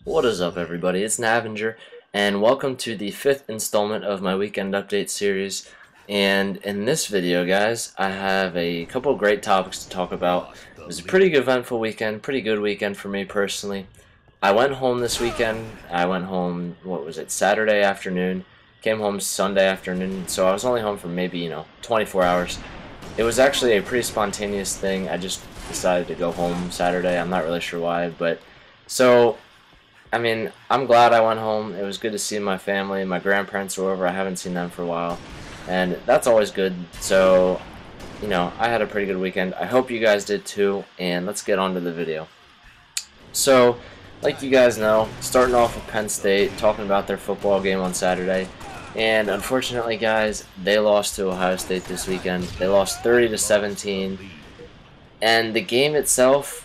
What is up, everybody? It's iNavingeR, and welcome to the 5th installment of my weekend update series. And in this video, guys, I have a couple of great topics to talk about. It was a pretty eventful weekend, pretty good weekend for me personally. I went home this weekend. I went home, what was it, Saturday afternoon, came home Sunday afternoon, so I was only home for maybe, 24 hours. It was actually a pretty spontaneous thing. I just decided to go home Saturday. I'm not really sure why, but so I'm glad I went home. It was good to see my family. My grandparents were over. I haven't seen them for a while, and that's always good. So, I had a pretty good weekend. I hope you guys did too, and let's get on to the video. So, like you guys know, starting off with Penn State, talking about their football game on Saturday, and unfortunately, guys, they lost to Ohio State this weekend. They lost 30-17, and the game itself,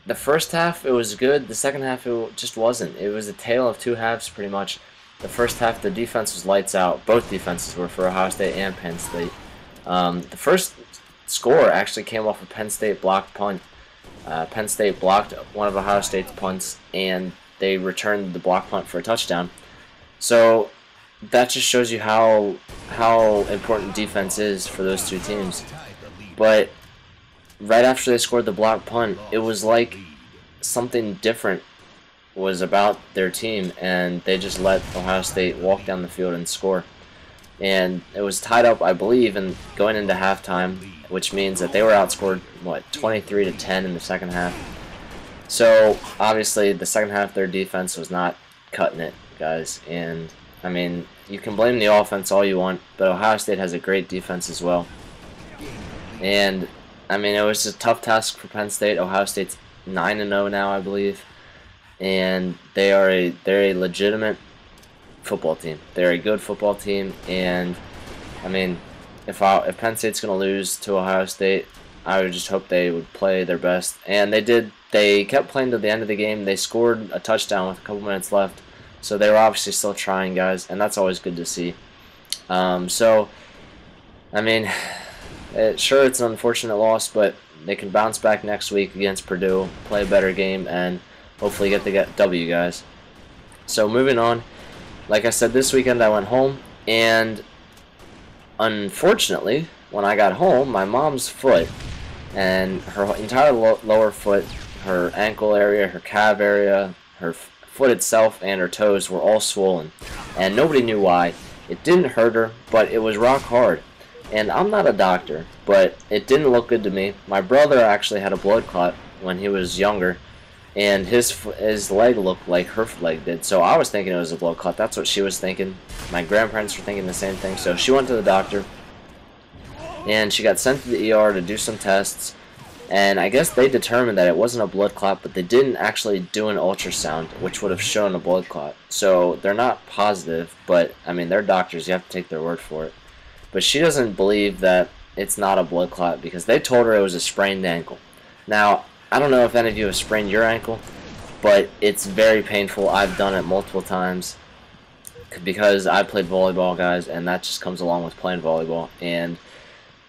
the first half, it was good. The second half, it just wasn't. It was a tale of two halves, pretty much. The first half, the defense was lights out. Both defenses were for Ohio State and Penn State. The first score actually came off a Penn State blocked punt. Penn State blocked one of Ohio State's punts, and they returned the block punt for a touchdown. So that just shows you how important defense is for those two teams. But right after they scored the block punt, it was like something different was about their team, and they just let Ohio State walk down the field and score. And it was tied up, I believe, and going into halftime, which means that they were outscored, 23-10 in the second half. So, obviously, the second half, their defense was not cutting it, guys. And, you can blame the offense all you want, but Ohio State has a great defense as well. And it was a tough task for Penn State. Ohio State's 9-0 now, I believe, and they're a legitimate football team. They're a good football team, and if Penn State's gonna lose to Ohio State, I would just hope they would play their best, and they did. They kept playing to the end of the game. They scored a touchdown with a couple minutes left, so they were obviously still trying, guys, and that's always good to see. Sure, it's an unfortunate loss, but they can bounce back next week against Purdue, play a better game, and hopefully get the W, guys. So moving on, like I said, this weekend I went home, and unfortunately, when I got home, my mom's foot and her entire lower foot, her ankle area, her calf area, her foot itself, and her toes were all swollen, and nobody knew why. It didn't hurt her, but it was rock hard. And I'm not a doctor, but it didn't look good to me. My brother actually had a blood clot when he was younger, and his leg looked like her leg did. So I was thinking it was a blood clot. That's what she was thinking. My grandparents were thinking the same thing. So she went to the doctor, and she got sent to the ER to do some tests. And I guess they determined that it wasn't a blood clot, but they didn't actually do an ultrasound, which would have shown a blood clot. So they're not positive, but they're doctors. You have to take their word for it. But she doesn't believe that it's not a blood clot because they told her it was a sprained ankle. Now, I don't know if any of you have sprained your ankle, but it's very painful. I've done it multiple times because I played volleyball, guys, and that just comes along with playing volleyball, and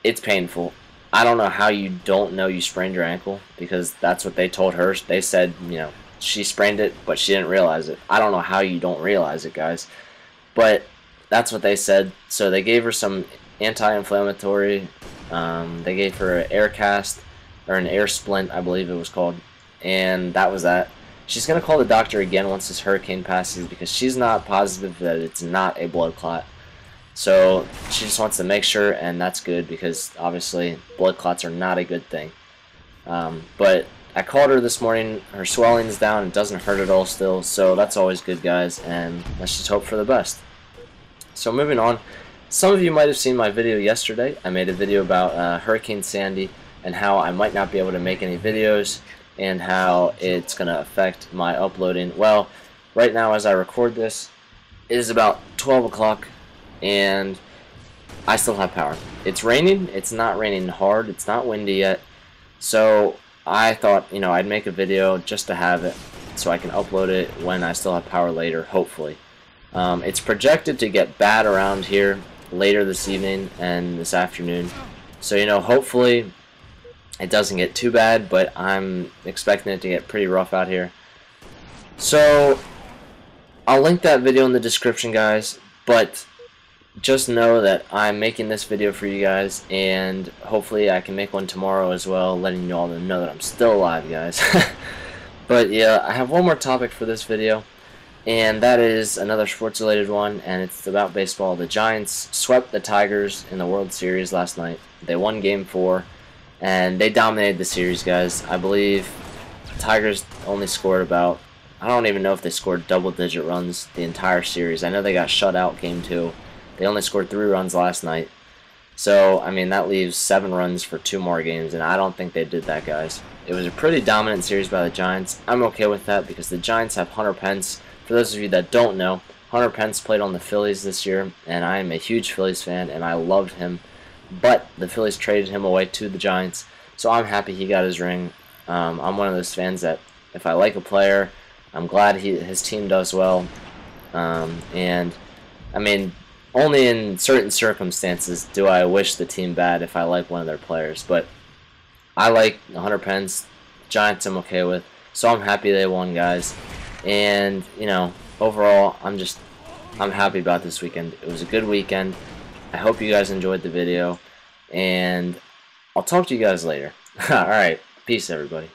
it's painful. I don't know how you don't know you sprained your ankle because that's what they told her. They said, she sprained it, but she didn't realize it. I don't know how you don't realize it, guys. But that's what they said. So they gave her some anti-inflammatory. They gave her an air cast, or an air splint, I believe it was called. And that was that. She's going to call the doctor again once this hurricane passes because she's not positive that it's not a blood clot. So she just wants to make sure, and that's good because obviously blood clots are not a good thing. But I called her this morning. Her swelling's down. It doesn't hurt at all still. So that's always good, guys. And let's just hope for the best. So moving on, some of you might have seen my video yesterday. I made a video about Hurricane Sandy and how I might not be able to make any videos and how it's going to affect my uploading. Well, right now as I record this, it is about 12 o'clock and I still have power. It's raining. It's not raining hard. It's not windy yet. So I thought, I'd make a video just to have it so I can upload it when I still have power later, hopefully. It's projected to get bad around here later this evening and this afternoon. So, hopefully it doesn't get too bad, but I'm expecting it to get pretty rough out here. So I'll link that video in the description, guys, but just know that I'm making this video for you guys, and hopefully I can make one tomorrow as well, letting you all know that I'm still alive, guys. But yeah, I have one more topic for this video, and that is another sports related one, and it's about baseball. The Giants swept the Tigers in the World Series last night. They won Game 4, and they dominated the series, guys. I believe the Tigers only scored about, I don't even know if they scored double-digit runs the entire series. I know they got shut out Game 2. They only scored 3 runs last night. So, I mean, that leaves 7 runs for 2 more games, and I don't think they did that, guys. It was a pretty dominant series by the Giants. I'm okay with that because the Giants have Hunter Pence. For those of you that don't know, Hunter Pence played on the Phillies this year, and I am a huge Phillies fan, and I loved him. But the Phillies traded him away to the Giants, so I'm happy he got his ring. I'm one of those fans that if I like a player, I'm glad his team does well. And, I mean, only in certain circumstances do I wish the team bad if I like one of their players. But I like Hunter Pence. Giants I'm okay with. So I'm happy they won, guys. And, you know, overall, I'm happy about this weekend. It was a good weekend. I hope you guys enjoyed the video. And I'll talk to you guys later. Alright. Peace, everybody.